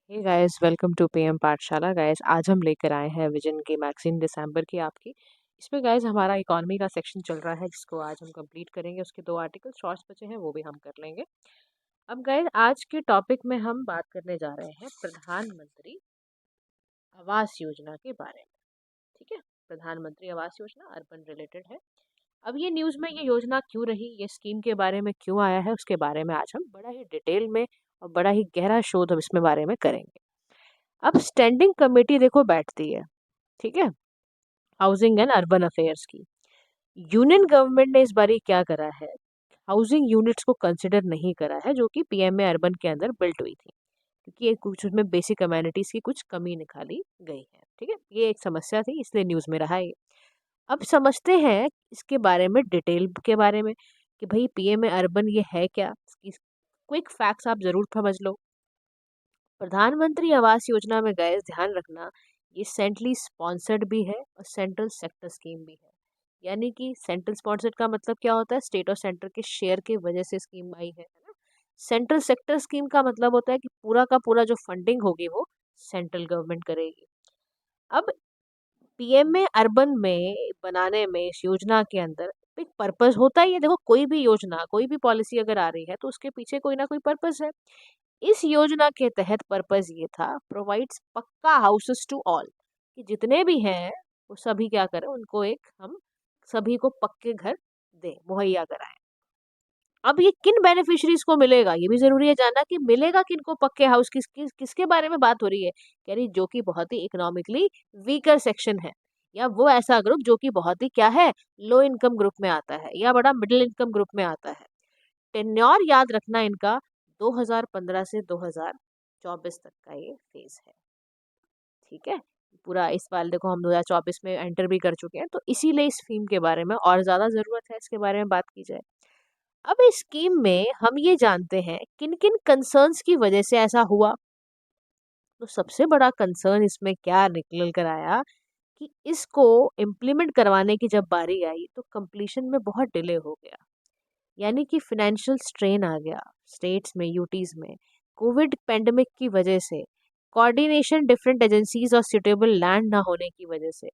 Hey guys, welcome to PM Pathshala. Guys, आज हम लेकर आए हैं विजन की मैगजीन दिसंबर की आपकी। इसमें गाइस हमारा इकोनॉमी का सेक्शन चल रहा है, जिसको आज हम कंप्लीट करेंगे। उसके 2 आर्टिकल शॉर्ट्स बचे हैं, वो भी हम कर लेंगे। अब गाइस, आज के टॉपिक में हम बात करने जा रहे हैं प्रधानमंत्री आवास योजना के बारे में। ठीक है, प्रधानमंत्री आवास योजना अर्बन रिलेटेड है। अब ये न्यूज़ में ये योजना क्यों रही, ये स्कीम के बारे में क्यों आया है, उसके बारे में आज हम बड़ा ही डिटेल में और बड़ा ही गहरा शोध हम इसमें बारे में करेंगे। अब स्टैंडिंग कमेटी देखो बैठती है, ठीक है, हाउसिंग एंड अर्बन अफेयर्स की। यूनियन गवर्नमेंट ने इस बार ये क्या करा है, हाउसिंग यूनिट्स को कंसिडर नहीं करा है, जो कि पीएमए अर्बन के अंदर बिल्ट हुई थी, क्योंकि ये कुछ उसमें बेसिक कम्युनिटीज की कुछ कमी निकाली गई है। ठीक है, ये एक समस्या थी, इसलिए न्यूज में रहा है। अब समझते हैं इसके बारे में, डिटेल के बारे में, कि भाई पीएमए अर्बन ये है क्या। इसकी क्विक फैक्ट्स आप जरूर समझ लो। प्रधानमंत्री आवास योजना में गए, ध्यान रखना, ये सेंट्रली स्पॉन्सर्ड भी है और सेंट्रल सेक्टर स्कीम भी है। यानी कि सेंट्रल स्पॉन्सर्ड का मतलब क्या होता है, स्टेट और सेंटर के शेयर के वजह से स्कीम आई है ना। सेंट्रल सेक्टर स्कीम का मतलब होता है कि पूरा का पूरा जो फंडिंग होगी वो सेंट्रल गवर्नमेंट करेगी। अब पीएमए अर्बन में बनाने में, इस योजना के अंदर एक पर्पस होता ही है। देखो, कोई भी योजना, कोई भी पॉलिसी अगर आ रही है तो उसके पीछे कोई ना कोई पर्पस है। इस योजना के तहत पर्पस ये था, प्रोवाइड्स पक्का हाउसेस टू ऑल, कि जितने भी हैं वो सभी क्या करें, उनको एक हम सभी को पक्के घर दें, मुहैया कराएं। अब ये किन बेनिफिशरीज को मिलेगा, ये भी जरूरी है जानना, कि मिलेगा किनको पक्के हाउस, किसके बारे में बात हो रही है। कह रही जो कि बहुत ही इकोनॉमिकली वीकर सेक्शन है, या वो ऐसा ग्रुप जो कि बहुत ही क्या है, लो इनकम ग्रुप में आता है, या बड़ा मिडिल इनकम ग्रुप में आता है। टेन्योर याद रखना इनका 2015 से 2024 तक का ये फेज है। ठीक है, पूरा इस बार देखो हम 2024 में एंटर भी कर चुके हैं, तो इसीलिए इस स्कीम के बारे में और ज्यादा जरूरत है, इसके बारे में बात की जाए। अब इस स्कीम में हम ये जानते हैं किन किन कंसर्न्स की वजह से ऐसा हुआ। तो सबसे बड़ा कंसर्न इसमें क्या निकल कर आया, कि इसको इम्प्लीमेंट करवाने की जब बारी आई तो कंप्लीशन में बहुत डिले हो गया। यानी कि फिनेंशियल स्ट्रेन आ गया स्टेट्स में, यूटीज में, कोविड पेंडेमिक की वजह से, कोऑर्डिनेशन डिफरेंट एजेंसीज और सुटेबल लैंड ना होने की वजह से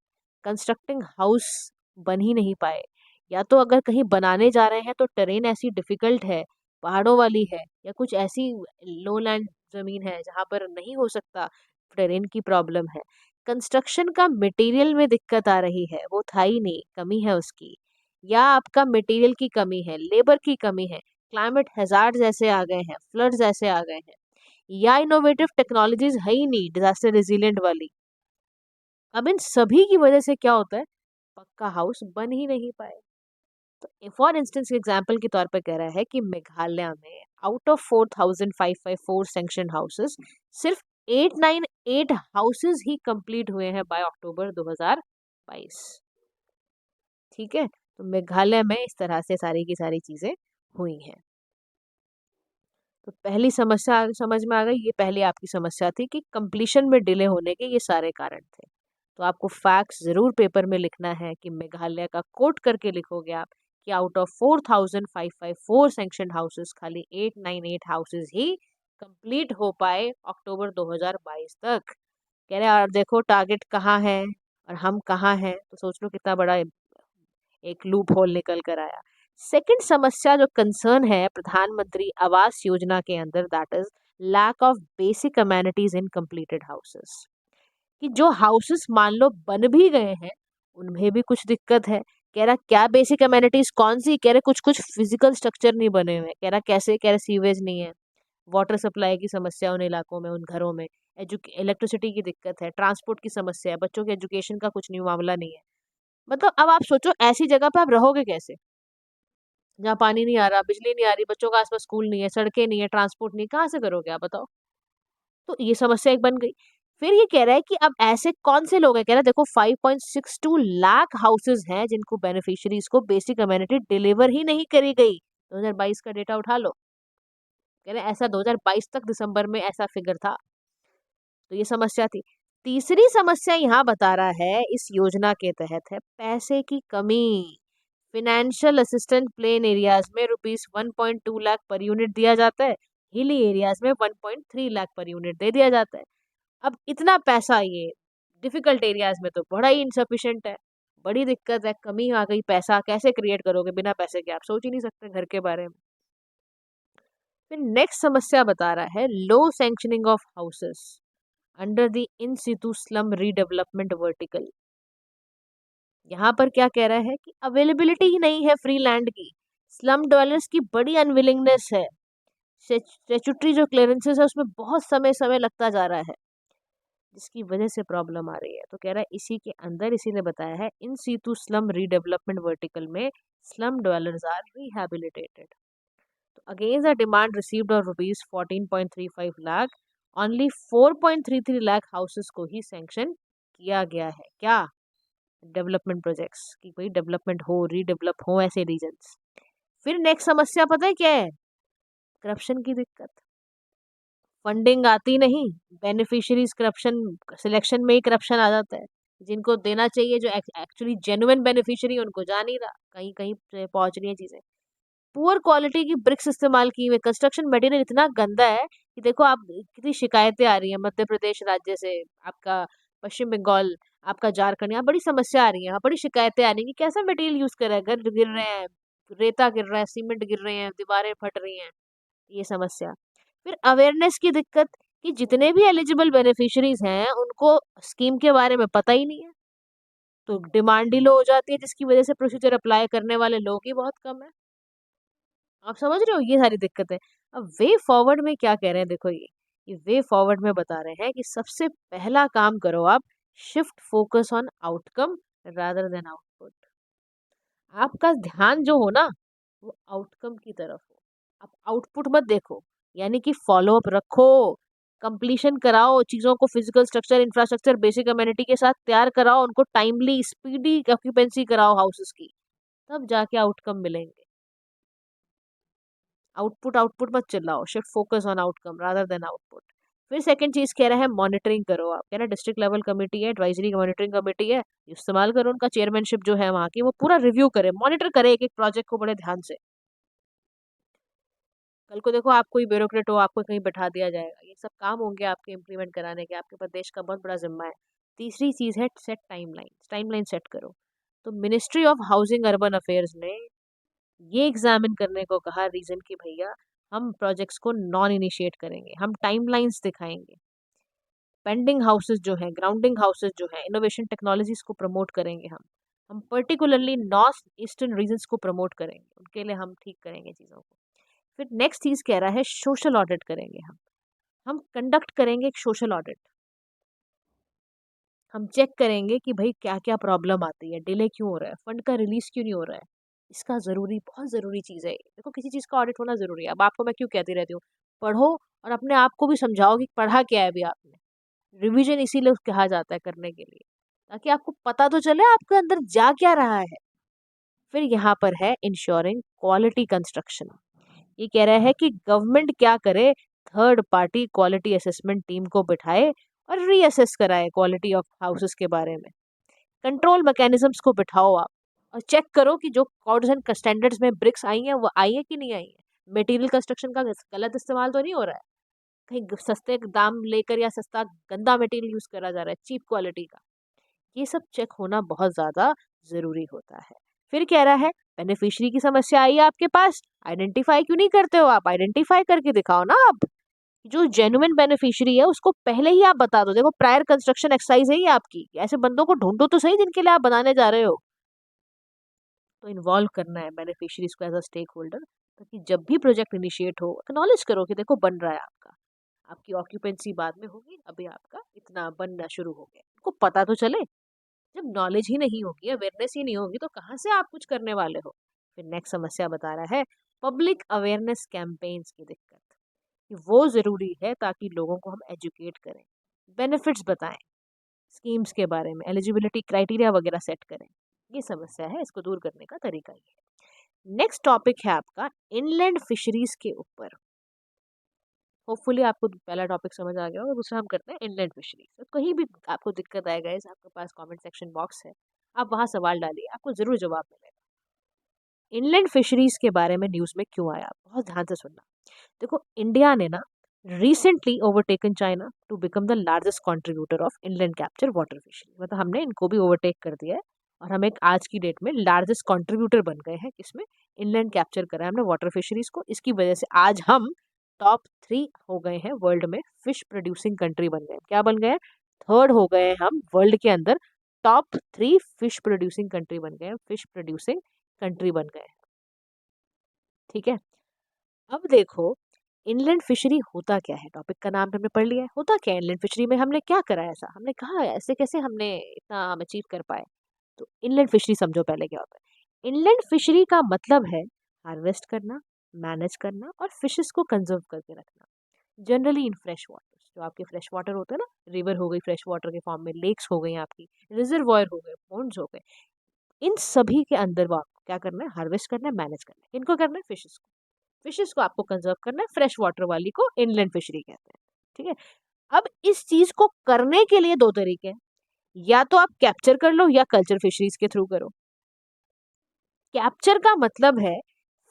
कंस्ट्रक्टिंग हाउस बन ही नहीं पाए। या तो अगर कहीं बनाने जा रहे हैं तो टेरेन ऐसी डिफिकल्ट है, पहाड़ों वाली है, या कुछ ऐसी लो लैंड जमीन है जहाँ पर नहीं हो सकता, टेरेन की प्रॉब्लम है। कंस्ट्रक्शन का मटेरियल में दिक्कत आ रही है, वो था ही नहीं, कमी है उसकी, या आपका मटेरियल की कमी है, लेबर की कमी है, क्लाइमेट हैजार्ड्स ऐसे आ गए हैं, फ्लड्स ऐसे आ गए हैं, या इनोवेटिव टेक्नोलॉजीज है ही नहीं डिजास्टर रेजिलिएंट वाली। अब इन सभी की वजह से क्या होता है, पक्का हाउस बन ही नहीं पाए। तो फॉर इंस्टेंस एग्जांपल के तौर पर कह रहा है कि मेघालय में आउट ऑफ 4554 सैंक्शन हाउसेस, सिर्फ 898 हाउसेस ही कंप्लीट हुए हैं बाय अक्टूबर 2022। ठीक है, तो मेघालय में इस तरह से सारी की सारी चीजें हुई हैं। तो पहली समस्या समझ में आ गई, ये पहली आपकी समस्या थी कि कंप्लीशन में डिले होने के ये सारे कारण थे। तो आपको फैक्ट्स जरूर पेपर में लिखना है, कि मेघालय का कोट करके लिखोगे आप, कि आउट ऑफ 4554 सैंक्शन हाउसेस खाली 898 हाउसेस ही कंप्लीट हो पाए अक्टूबर 2022 तक। कह रहे और देखो टारगेट कहाँ है और हम कहाँ हैं, तो सोच लो कितना बड़ा एक लूप होल निकल कर आया। सेकंड समस्या जो कंसर्न है प्रधानमंत्री आवास योजना के अंदर, that is lack of basic amenities in completed houses. कि जो हाउसेस मान लो बन भी गए हैं, उनमें भी कुछ दिक्कत है। कह रहा क्या बेसिक अमेनिटीज कौन सी, कह रहे कुछ कुछ फिजिकल स्ट्रक्चर नहीं बने हुए। कह रहा कैसे, कह रहे सीवेज नहीं है, वाटर सप्लाई की समस्या उन इलाकों में, उन घरों में, इलेक्ट्रिसिटी की दिक्कत है, ट्रांसपोर्ट की समस्या है, बच्चों के एजुकेशन का कुछ नहीं मामला नहीं है। मतलब अब आप सोचो ऐसी जगह पे आप रहोगे कैसे, जहाँ पानी नहीं आ रहा, बिजली नहीं आ रही, बच्चों का आसपास स्कूल नहीं है, सड़कें नहीं है, ट्रांसपोर्ट नहीं, कहाँ से करोगे आप बताओ। तो ये समस्या एक बन गई। फिर ये कह रहा है कि अब ऐसे कौन से लोग हैं, कह रहा है देखो 5.62 लाख हाउसेस हैं जिनको बेनिफिशियरीज को बेसिक अमेनिटी डिलीवर ही नहीं करी गई। 2022 का डेटा उठा लो, कह रहे ऐसा 2022 तक दिसंबर में ऐसा फिगर था। तो ये समस्या थी। तीसरी समस्या यहाँ बता रहा है इस योजना के तहत है पैसे की कमी। फिनेंशियल असिस्टेंट प्लेन एरियाज में ₹1.2 लाख पर यूनिट दिया जाता है, हिली एरियाज में 1.3 लाख पर यूनिट दे दिया जाता है। अब इतना पैसा ये डिफिकल्ट एरियाज में तो बड़ा ही इनसफिशिएंट है, बड़ी दिक्कत है, कमी आ गई। पैसा कैसे क्रिएट करोगे बिना पैसे के? आप सोच ही नहीं सकते घर के बारे में। फिर नेक्स्ट समस्या बता रहा है low sanctioning of houses under the in situ slum redevelopment vertical. यहाँ पर क्या कह रहा है कि अवेलेबिलिटी ही नहीं है फ्री लैंड की, स्लम डवेलर्स की बड़ी अनविलिंगनेस है, स्टेचुटरी जो क्लियरेंसेस है उसमें बहुत समय समय लगता जा रहा है, जिसकी वजह से प्रॉब्लम आ रही है। तो कह रहा है इसी के अंदर इसी ने बताया है in situ slum redevelopment vertical में स्लम डवेलर्स आर रिहैबिलिटेटेड। तो against the demand received of rupees 14.35 lakh, only 4.33 lakh houses को ही सैंक्शन किया गया है। क्या? डेवलपमेंट प्रोजेक्ट्स कि भाई डेवलपमेंट हो, रीडेवलप हो ऐसे रीजन्स। फिर नेक्स्ट समस्या पता है क्या है? करप्शन की दिक्कत। फंडिंग आती नहीं, बेनिफिशियरीज करप्शन, सिलेक्शन में ही करप्शन आ जाता है। जिनको देना चाहिए, जो एक्चुअली जेन्युइन बेनिफिशियरी, उनको जा नहीं रहा, कहीं कहीं से पहुंच रही है चीजें। पुअर क्वालिटी की ब्रिक्स इस्तेमाल की हुई, कंस्ट्रक्शन मटेरियल इतना गंदा है कि देखो आप, कितनी शिकायतें आ रही हैं मध्य प्रदेश राज्य से, आपका पश्चिम बंगाल, आपका झारखंड, यहाँ बड़ी समस्या आ रही है, यहाँ बड़ी शिकायतें आ रही है कि कैसा मटेरियल यूज कर रहा है, घर गिर रहे हैं, रेता गिर रहा है, सीमेंट गिर रहे हैं, दीवारें फट रही हैं, ये समस्या। फिर अवेयरनेस की दिक्कत कि जितने भी एलिजिबल बेनिफिशरीज हैं उनको स्कीम के बारे में पता ही नहीं है, तो डिमांड ही लो हो जाती है, जिसकी वजह से प्रोसीजर अप्लाई करने वाले लोग ही बहुत कम है। आप समझ रहे हो, ये सारी दिक्कत है। अब वे फॉरवर्ड में क्या कह रहे हैं, देखो ये वे फॉरवर्ड में बता रहे हैं कि सबसे पहला काम करो आप, shift focus on outcome rather than output. आपका ध्यान जो हो ना, वो आउटकम की तरफ हो, आप आउटपुट मत देखो। यानी कि फॉलो अप रखो, कंप्लीशन कराओ चीज़ों को, physical structure, infrastructure, basic community के साथ तैयार कराओ, उनको टाइमली स्पीडी ऑक्यूपेंसी कराओ हाउसेस की, तब जाके आउटकम मिलेंगे। आउटपुट आउटपुट मत चिल्लाओ, shift focus on outcome rather than output. फिर सेकंड चीज कह रहा है मॉनिटरिंग करो। आप कह रहे हैं डिस्ट्रिक्ट लेवल कमेटी है, एडवाइजरी मॉनिटरिंग कमेटी है, इस्तेमाल करो उनका चेयरमैनशिप जो है वहाँ की, वो पूरा रिव्यू करे, मॉनिटर करे एक एक प्रोजेक्ट को बड़े ध्यान से। कल को देखो आप कोई ब्यूरोक्रेट हो, आपको कहीं बैठा दिया जाएगा, ये सब काम होंगे आपके इम्प्लीमेंट कराने के, आपके पास देश का बहुत बड़ा जिम्मा है। तीसरी चीज है सेट टाइमलाइन, टाइमलाइन सेट करो। तो ministry of housing urban affairs ने ये एग्जामिन करने को कहा, रीजन कि भैया हम प्रोजेक्ट्स को नॉन इनिशिएट करेंगे, हम टाइमलाइंस दिखाएंगे, पेंडिंग हाउसेस जो हैं, ग्राउंडिंग हाउसेस जो हैं, इनोवेशन टेक्नोलॉजीज को प्रमोट करेंगे हम पर्टिकुलरली नॉर्थ ईस्टर्न रीजन्स को प्रमोट करेंगे, उनके लिए हम ठीक करेंगे चीज़ों को। फिर नेक्स्ट चीज़ कह रहा है सोशल ऑडिट करेंगे हम कंडक्ट करेंगे एक सोशल ऑडिट। हम चेक करेंगे कि भाई क्या क्या प्रॉब्लम आती है, डिले क्यों हो रहा है, फंड का रिलीज क्यों नहीं हो रहा है। इसका ज़रूरी, बहुत ज़रूरी चीज़ है ये। देखो किसी चीज़ का ऑडिट होना ज़रूरी है। अब आपको मैं क्यों कहती रहती हूँ, पढ़ो और अपने आप को भी समझाओ कि पढ़ा क्या है अभी आपने। रिवीजन इसीलिए कहा जाता है करने के लिए, ताकि आपको पता तो चले आपके अंदर जा क्या रहा है। फिर यहाँ पर है इंश्योरिंग क्वालिटी कंस्ट्रक्शन। ये कह रहा है कि गवर्नमेंट क्या करे, third party quality assessment team को बिठाए और रीअसेस कराए क्वालिटी ऑफ हाउसेस के बारे में। कंट्रोल मैकेनिज्म्स को बिठाओ आप, और चेक करो कि जो कोड्स एंड स्टैंडर्ड्स में ब्रिक्स आई हैं वो आई है कि नहीं आई है। मटेरियल कंस्ट्रक्शन का गलत इस्तेमाल तो नहीं हो रहा है, कहीं सस्ते दाम लेकर या सस्ता गंदा मटेरियल यूज करा जा रहा है, चीप क्वालिटी का। ये सब चेक होना बहुत ज्यादा जरूरी होता है। फिर कह रहा है बेनिफिशियरी की समस्या आई है आपके पास, आइडेंटिफाई क्यों नहीं करते हो आप, आइडेंटिफाई करके दिखाओ ना आप। जो जेन्युइन बेनिफिशियरी है उसको पहले ही आप बता दो। देखो प्रायर कंस्ट्रक्शन एक्सरसाइज है ये आपकी, ऐसे बंदों को ढूंढो तो सही जिनके लिए आप बनाने जा रहे हो। तो इन्वॉल्व करना है बेनिफिशियरीज को एज अ स्टेक होल्डर, ताकि जब भी प्रोजेक्ट इनिशिएट हो एक्नॉलेज करो कि देखो बन रहा है आपका, आपकी ऑक्यूपेंसी बाद में होगी, अभी आपका इतना बनना शुरू हो गया, उनको पता तो चले। जब नॉलेज ही नहीं होगी, अवेयरनेस ही नहीं होगी, तो कहाँ से आप कुछ करने वाले हो। फिर नेक्स्ट समस्या बता रहा है पब्लिक अवेयरनेस कैंपेन्स की दिक्कत, कि वो ज़रूरी है ताकि लोगों को हम एजुकेट करें, बेनिफिट्स बताएं, स्कीम्स के बारे में, एलिजिबिलिटी क्राइटेरिया वगैरह सेट करें। ये समस्या है, इसको दूर करने का तरीका ये है। नेक्स्ट टॉपिक है आपका इनलैंड फिशरीज के ऊपर। होपफुली आपको पहला टॉपिक समझ आ गया और दूसरा हम करते हैं इनलैंड फिशरीज। तो कहीं भी आपको दिक्कत आएगा, इस आपके पास कमेंट सेक्शन बॉक्स है, आप वहाँ सवाल डालिए, आपको ज़रूर जवाब मिलेगा। इनलैंड फिशरीज के बारे में न्यूज़ में क्यों आया, बहुत ध्यान से सुनना। देखो, इंडिया ने ना recently overtaken China to become the largest contributor of inland capture water fishery, मतलब हमने इनको भी ओवरटेक कर दिया है और हम एक आज की डेट में लार्जेस्ट कंट्रीब्यूटर बन गए हैं। इसमें इनलैंड कैप्चर करा है हमने वाटर फिशरीज को। इसकी वजह से आज हम टॉप 3 हो गए हैं वर्ल्ड में, फिश प्रोड्यूसिंग कंट्री बन गए। क्या बन गए हैं? थर्ड हो गए हैं हम वर्ल्ड के अंदर, टॉप 3 फिश प्रोड्यूसिंग कंट्री बन गए हैं, फिश प्रोड्यूसिंग कंट्री बन गए हैं। ठीक है, अब देखो इनलैंड फिशरी होता क्या है, टॉपिक का नाम हमने पढ़ लिया है। होता क्या है इनलैंड फिशरी में, हमने क्या करा है ऐसा, हमने कहा ऐसे कैसे हमने इतना हम अचीव कर पाए। तो इनलैंड फिशरी समझो पहले क्या होता है। इनलैंड फिशरी का मतलब है हार्वेस्ट करना, मैनेज करना और फिशेस को कंजर्व करके रखना, जनरली इन फ्रेश वाटर। जो आपके फ्रेश वाटर होते हैं ना, रिवर हो गई फ्रेश वाटर के फॉर्म में, लेक्स हो गई आपकी, रिजर्वॉयर हो गए, पॉन्ड्स हो गए, इन सभी के अंदर वो आपको क्या करना है, हार्वेस्ट करना है, मैनेज करना है। इनको करना है फिशेस को, फिशेस को आपको कंजर्व करना है, फ्रेश वाटर वाली को इनलैंड फिशरी कहते हैं। ठीक है, अब इस चीज को करने के लिए 2 तरीके हैं, या तो आप कैप्चर कर लो या कल्चर फिशरीज के थ्रू करो। कैप्चर का मतलब है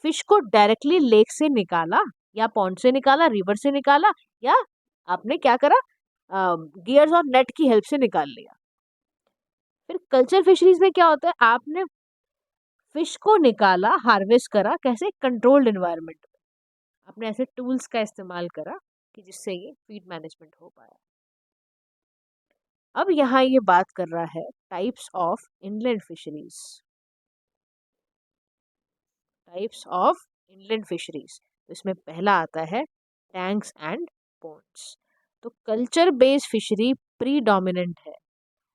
फिश को डायरेक्टली लेक से निकाला या पॉन्ड से निकाला, रिवर से निकाला, या आपने क्या करा, गियर्स और नेट की हेल्प से निकाल लिया। फिर कल्चर फिशरीज में क्या होता है, आपने फिश को निकाला, हार्वेस्ट करा, कैसे, कंट्रोल्ड एनवायरनमेंट में, आपने ऐसे टूल्स का इस्तेमाल करा कि जिससे ये फीड मैनेजमेंट हो पाया। अब यहाँ ये बात कर रहा है types of inland fisheries, types of inland fisheries. तो इसमें पहला आता है टैंक्स एंड पॉन्ड्स। तो कल्चर बेस्ड फिशरी प्रीडोमिनेंट है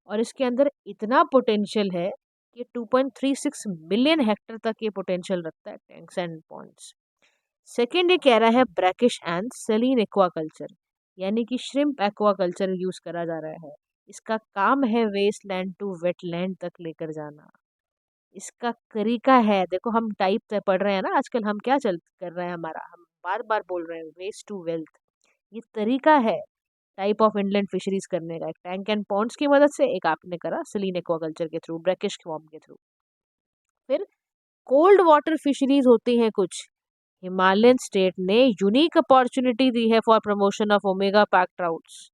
और इसके अंदर इतना पोटेंशियल है कि 2.36 मिलियन हेक्टर तक ये पोटेंशियल रखता है, टैंक्स एंड पॉन्ड्स। सेकेंड ये कह रहा है ब्रैकिश एंड सेलीन एक्वाकल्चर, यानी कि श्रिम्प एक्वाकल्चर यूज करा जा रहा है। इसका काम है waste land to wet land तक लेकर जाना। इसका तरीका है, देखो हम टाइप से पढ़ रहे हैं ना आजकल, हम क्या चल कर रहे हैं, हमारा हम बार बार बोल रहे हैं वेस्ट टू वेल्थ। ये तरीका है टाइप ऑफ इनलैंड फिशरीज करने का, एक टैंक एंड पॉन्ड्स की मदद से, एक आपने करा सलीन एक्वाकल्चर के थ्रू, ब्रैकिश फॉर्म के थ्रू। फिर कोल्ड वाटर फिशरीज होती हैं कुछ, हिमालयन स्टेट ने यूनिक अपॉर्चुनिटी दी है for promotion of omega pack trouts.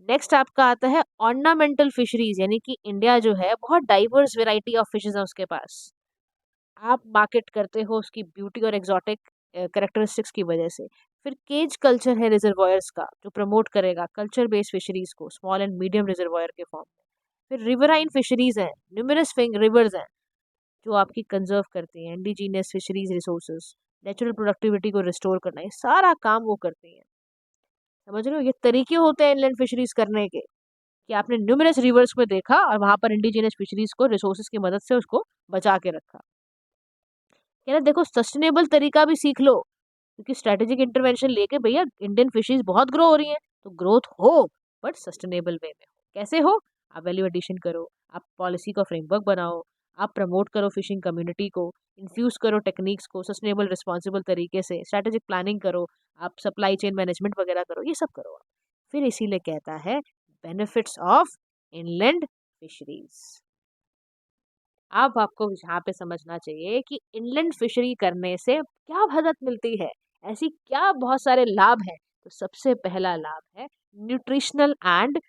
Next आपका आता है ऑर्नामेंटल फिशरीज, यानी कि इंडिया जो है बहुत डाइवर्स वेराइटी ऑफ फिशेज है उसके पास, आप मार्केट करते हो उसकी ब्यूटी और एग्जॉटिक करेक्टरिस्टिक्स की वजह से। फिर केज कल्चर है रिजर्वॉयर्स का, जो प्रमोट करेगा कल्चर बेस्ड फिशरीज को स्मॉल एंड मीडियम रिजर्वॉयर के फॉर्म में। फिर रिवराइन फिशरीज हैं, न्यूमरस रिवर्स हैं जो आपकी कंजर्व करती हैं indigenous fisheries resources, natural productivity को रिस्टोर करना, ये सारा काम वो करती हैं। समझ रहे हो, ये तरीके होते हैं इनलैंड फिशरीज करने के, कि आपने न्यूमरस रिवर्स में देखा और वहां पर इंडिजिनियस फिशरीज को रिसोर्सेज की मदद से उसको बचा के रखा। कह रहे देखो सस्टेनेबल तरीका भी सीख लो, क्योंकि स्ट्रेटेजिक इंटरवेंशन लेके भैया इंडियन फिशरीज बहुत ग्रो हो रही हैं, तो ग्रोथ हो बट सस्टेनेबल वे में हो। कैसे हो, आप वैल्यू एडिशन करो, आप पॉलिसी का फ्रेमवर्क बनाओ, आप प्रमोट करो फिशिंग कम्युनिटी को, इन्फ्यूज करो टेक्निक्स को सस्टेनेबल रिस्पॉन्सिबल तरीके से, स्ट्रेटेजिक प्लानिंग करो, आप सप्लाई चेन मैनेजमेंट वगैरह करो, ये सब करो आप। फिर इसीलिए कहता है बेनिफिट्स ऑफ इनलैंड फिशरीज। अब आपको यहाँ पे समझना चाहिए कि इनलैंड फिशरी करने से क्या मदद मिलती है, ऐसी क्या बहुत सारे लाभ हैं। तो सबसे पहला लाभ है न्यूट्रिशनल एंड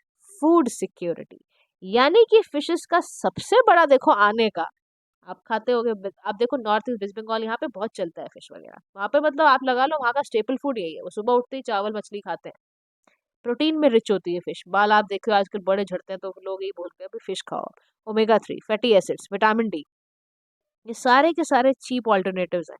फूड सिक्योरिटी, यानी कि फिशेस का सबसे बड़ा देखो आने का, आप खाते होगे, आप देखो नॉर्थ ईस्ट वेस्ट बंगाल यहाँ पे बहुत चलता है फिश वगैरह, वहाँ पे मतलब आप लगा लो वहाँ का स्टेपल फूड यही है, वो सुबह उठते ही चावल मछली खाते हैं, प्रोटीन में रिच होती है फिश। बाल आप देखो आजकल बड़े झड़ते हैं तो लोग यही बोलते हैं फिश खाओ। Omega 3 fatty acids, vitamin D, ये सारे के सारे चीप ऑल्टरनेटिव्स हैं।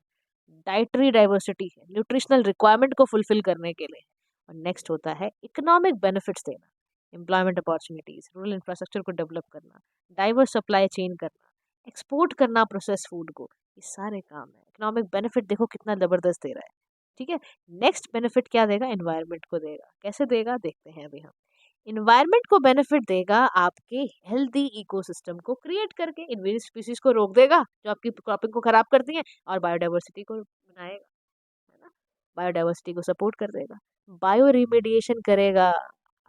डाइटरी डाइवर्सिटी है न्यूट्रिशनल रिक्वायरमेंट को फुलफिल करने के लिए। और नेक्स्ट होता है इकोनॉमिक बेनिफिट्स देना, एम्प्लॉयमेंट अपॉर्चुनिटीज, रूरल इंफ्रास्ट्रक्चर को डेवलप करना, डाइवर्स सप्लाई चेन करना, एक्सपोर्ट करना प्रोसेस फूड को, ये सारे काम है। इकोनॉमिक बेनिफिट देखो कितना जबरदस्त दे रहा है। ठीक है, नेक्स्ट बेनिफिट क्या देगा, एनवायरनमेंट को देगा। कैसे देगा देखते हैं अभी हम। इन्वायरमेंट को बेनिफिट देगा आपके हेल्दी इकोसिस्टम को क्रिएट करके, इन्वेजिव स्पीसीज को रोक देगा जो आपकी क्रॉपिंग को खराब करती हैं, और बायोडाइवर्सिटी को बनाएगा, है ना, बायोडाइवर्सिटी को सपोर्ट कर देगा, बायो रिमेडिएशन करेगा।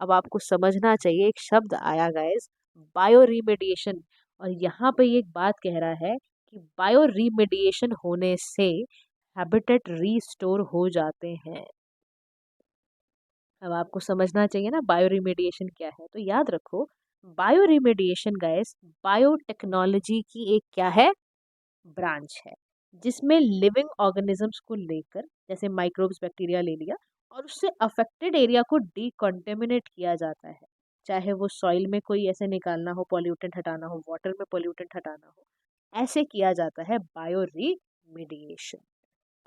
अब आपको समझना चाहिए, एक शब्द आया गाइस, बायो रिमेडिएशन, और यहाँ पे ये एक बात कह रहा है कि बायो रिमेडिएशन होने से हैबिटेट रीस्टोर हो जाते हैं। अब आपको समझना चाहिए ना बायो रिमेडिएशन क्या है, तो याद रखो बायो रिमेडिएशन गाइस बायोटेक्नोलॉजी की एक क्या है, ब्रांच है, जिसमें लिविंग ऑर्गेनिजम्स को लेकर जैसे माइक्रोब्स बैक्टीरिया ले लिया और उससे अफेक्टेड एरिया को डिकॉन्टेमिनेट किया जाता है। चाहे वो सॉइल में कोई ऐसे निकालना हो, पॉल्यूटेंट हटाना हो, वाटर में पॉल्यूटेंट हटाना हो, ऐसे किया जाता है बायो रिमेडिएशन।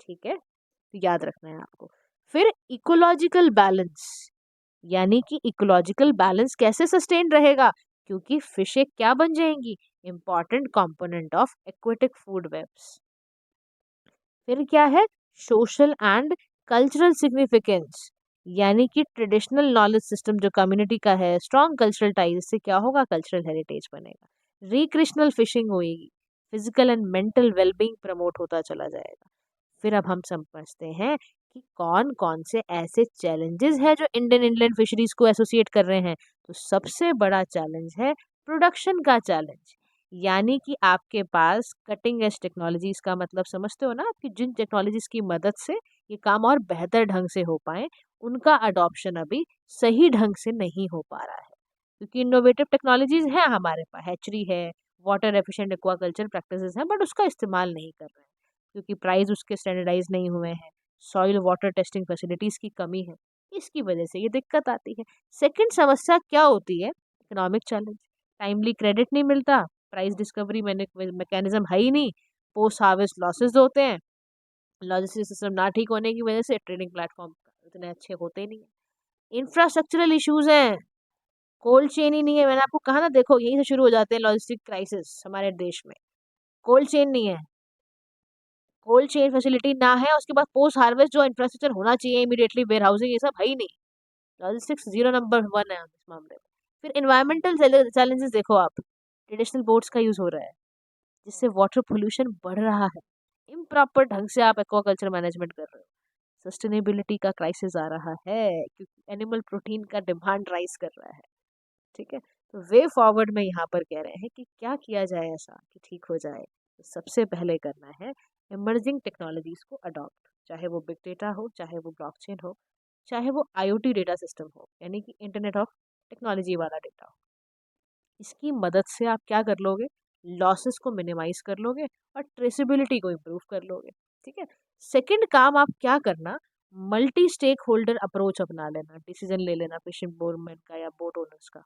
ठीक है, तो याद रखना है आपको। फिर इकोलॉजिकल बैलेंस, यानी कि इकोलॉजिकल बैलेंस कैसे सस्टेन रहेगा, क्योंकि फिशें क्या बन जाएंगी, important component of aquatic food webs. फिर क्या है, सोशल एंड कल्चरल सिग्निफिकेंस, यानी कि ट्रेडिशनल नॉलेज सिस्टम जो कम्युनिटी का है, स्ट्रॉन्ग कल्चरल टाइज से क्या होगा, कल्चरल हेरिटेज बनेगा। रिक्रिएशनल फिशिंग होएगी, physical and mental wellbeing promote होता चला जाएगा। फिर अब हम समझते हैं कि कौन कौन से ऐसे चैलेंजेस हैं जो इंडियन इंलैंड फिशरीज को एसोसिएट कर रहे हैं। तो सबसे बड़ा चैलेंज है प्रोडक्शन का चैलेंज, यानी कि आपके पास कटिंग एज टेक्नोलॉजीज का मतलब समझते हो ना, आपकी जिन टेक्नोलॉजीज की मदद से ये काम और बेहतर ढंग से हो पाए, उनका अडॉप्शन अभी सही ढंग से नहीं हो पा रहा है। क्योंकि इनोवेटिव टेक्नोलॉजीज हैं हमारे पास, हैचरी है, वाटर एफिशिएंट एक्वाकल्चर प्रैक्टिसेस हैं, बट उसका इस्तेमाल नहीं कर रहे हैं क्योंकि प्राइस उसके स्टैंडर्डाइज नहीं हुए हैं, सॉइल वाटर टेस्टिंग फैसिलिटीज की कमी है, इसकी वजह से ये दिक्कत आती है। सेकंड समस्या क्या होती है, इकोनॉमिक चैलेंज, टाइमली क्रेडिट नहीं मिलता, प्राइस डिस्कवरी मैकेनिज्म है ही नहीं, पोस्ट हार्वेस्ट लॉसेस होते हैं, लॉजिस्टिक सिस्टम ना ठीक होने की वजह से ट्रेडिंग प्लेटफॉर्म इतने अच्छे होते नहीं है, इंफ्रास्ट्रक्चरल इश्यूज हैं, कोल्ड चेन ही नहीं है। मैंने आपको कहा ना, देखो यहीं से शुरू हो जाते हैं लॉजिस्टिक क्राइसिस हमारे देश में, कोल्ड चेन नहीं है, कोल्ड चेन फैसिलिटी ना है, उसके बाद पोस्ट हार्वेस्ट जो इंफ्रास्ट्रक्चर होना चाहिए इमीडिएटली, वेयर हाउसिंग, ये सब है ही नहीं। लॉजिस्टिक्स 0 नंबर 1 है इस मामले में। फिर इन्वायरमेंटल चैलेंजेस देखो आप, ट्रेडिशनल बोट्स का यूज हो रहा है जिससे वाटर पोल्यूशन बढ़ रहा है, इम्प्रॉपर ढंग से आप एक्वाकल्चर मैनेजमेंट कर रहे हो, सस्टेनेबिलिटी का क्राइसिस आ रहा है क्योंकि एनिमल प्रोटीन का डिमांड राइज कर रहा है। ठीक है, तो वे फॉरवर्ड में यहाँ पर कह रहे हैं कि क्या किया जाए ऐसा कि ठीक हो जाए। तो सबसे पहले करना है इमर्जिंग टेक्नोलॉजीज को अडॉप्ट, चाहे वो बिग डेटा हो, चाहे वो ब्लॉकचेन हो, चाहे वो आईओटी डेटा सिस्टम हो, यानी कि इंटरनेट ऑफ टेक्नोलॉजी वाला डेटा हो। इसकी मदद से आप क्या कर लोगे, लॉसेस को मिनिमाइज कर लोगे और ट्रेसेबिलिटी को इम्प्रूव कर लोगे। ठीक है, सेकंड काम आप क्या करना, मल्टी स्टेक होल्डर अप्रोच अपना लेना, डिसीजन ले लेना फिशिंग बोर्डमैन का या बोट ओनर्स का।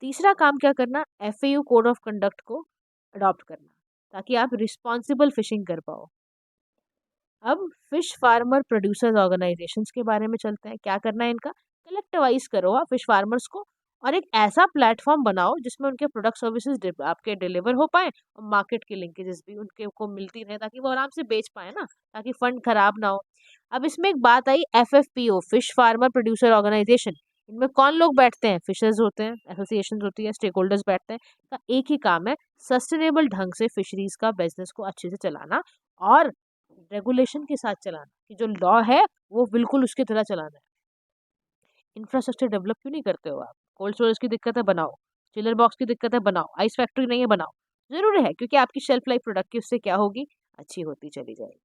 तीसरा काम क्या करना, एफएयू कोड ऑफ कंडक्ट को अडॉप्ट करना ताकि आप रिस्पॉन्सिबल फिशिंग कर पाओ। अब फिश फार्मर प्रोड्यूसर्स ऑर्गेनाइजेशंस के बारे में चलते हैं, क्या करना है इनका, कलेक्टिवाइज करो आप फिश फार्मर्स को और एक ऐसा प्लेटफॉर्म बनाओ जिसमें उनके प्रोडक्ट सर्विसेज आपके डिलीवर हो पाए और मार्केट की लिंकेजेस भी उनके को मिलती रहे ताकि वो आराम से बेच पाए ना, ताकि फंड खराब ना हो। अब इसमें एक बात आई, एफएफपीओ फिश फार्मर प्रोड्यूसर ऑर्गेनाइजेशन, इनमें कौन लोग बैठते हैं, फिशर्स होते हैं, एसोसिएशन होती है, स्टेक होल्डर्स बैठते हैं। का एक ही काम है, सस्टेनेबल ढंग से फिशरीज का बिजनेस को अच्छे से चलाना और रेगुलेशन के साथ चलाना, कि जो लॉ है वो बिल्कुल उसकी तरह चलाना है। इंफ्रास्ट्रक्चर डेवलप क्यों नहीं करते हो आप, कोल्ड स्टोरेज की दिक्कत है बनाओ, चिलर बॉक्स की दिक्कत है बनाओ, आइस फैक्ट्री नहीं है बनाओ, जरूरी है क्योंकि आपकी शेल्फ लाइफ प्रोडक्ट की उससे क्या होगी, अच्छी होती चली जाएगी।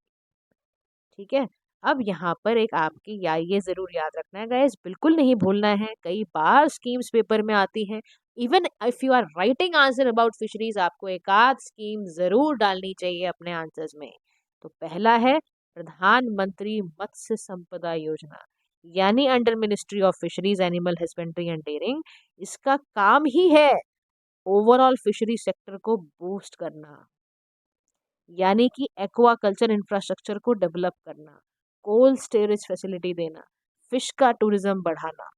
ठीक है, अब यहाँ पर एक आपकी या ये जरूर याद रखना है गाइस, बिल्कुल नहीं भूलना है, कई बार स्कीम्स पेपर में आती हैं, even if you are writing answer about fisheries, आपको एक आध स्कीम जरूर डालनी चाहिए अपने आंसर्स में। तो पहला है प्रधानमंत्री मत्स्य संपदा योजना, यानी under ministry of fisheries animal husbandry and dairying, इसका काम ही है ओवरऑल फिशरी सेक्टर को बूस्ट करना, यानी कि एक्वाकल्चर इंफ्रास्ट्रक्चर को डेवलप करना, कोल्ड स्टोरेज फैसिलिटी देना, फिश का टूरिज्म बढ़ाना।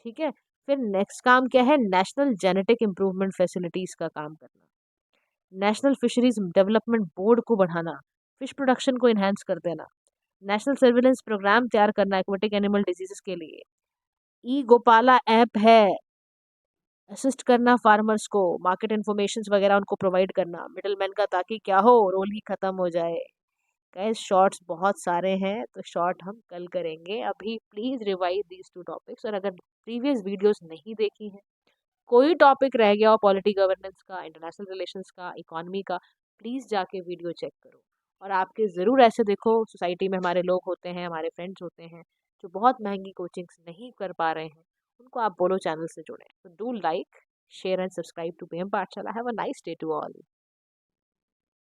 ठीक है, फिर नेक्स्ट काम क्या है, नेशनल जेनेटिक इम्प्रूवमेंट फैसिलिटीज का काम करना, नेशनल फिशरीज डेवलपमेंट बोर्ड को बढ़ाना, फिश प्रोडक्शन को इन्हेंस कर देना, नेशनल सर्विलेंस प्रोग्राम तैयार करना एक्वेटिक एनिमल डिजीजेस के लिए, ई गोपाला ऐप है, असिस्ट करना फार्मर्स को, मार्केट इन्फॉर्मेशन वगैरह उनको प्रोवाइड करना मिडलमैन का, ताकि क्या हो, रोल ही खत्म हो जाए। गाइस शॉर्ट्स बहुत सारे हैं तो शॉर्ट हम कल करेंगे, अभी please revise these two topics. और अगर प्रीवियस वीडियोस नहीं देखी हैं, कोई टॉपिक रह गया हो, पॉलिटी गवर्नेंस का, इंटरनेशनल रिलेशंस का, इकोनॉमी का, प्लीज़ जाके वीडियो चेक करो। और आपके ज़रूर ऐसे देखो सोसाइटी में हमारे लोग होते हैं, हमारे फ्रेंड्स होते हैं जो बहुत महंगी कोचिंग्स नहीं कर पा रहे हैं, उनको आप बोलो चैनल से जुड़ें। तो do like, share and subscribe to PM Pathshala. Have a nice day to all.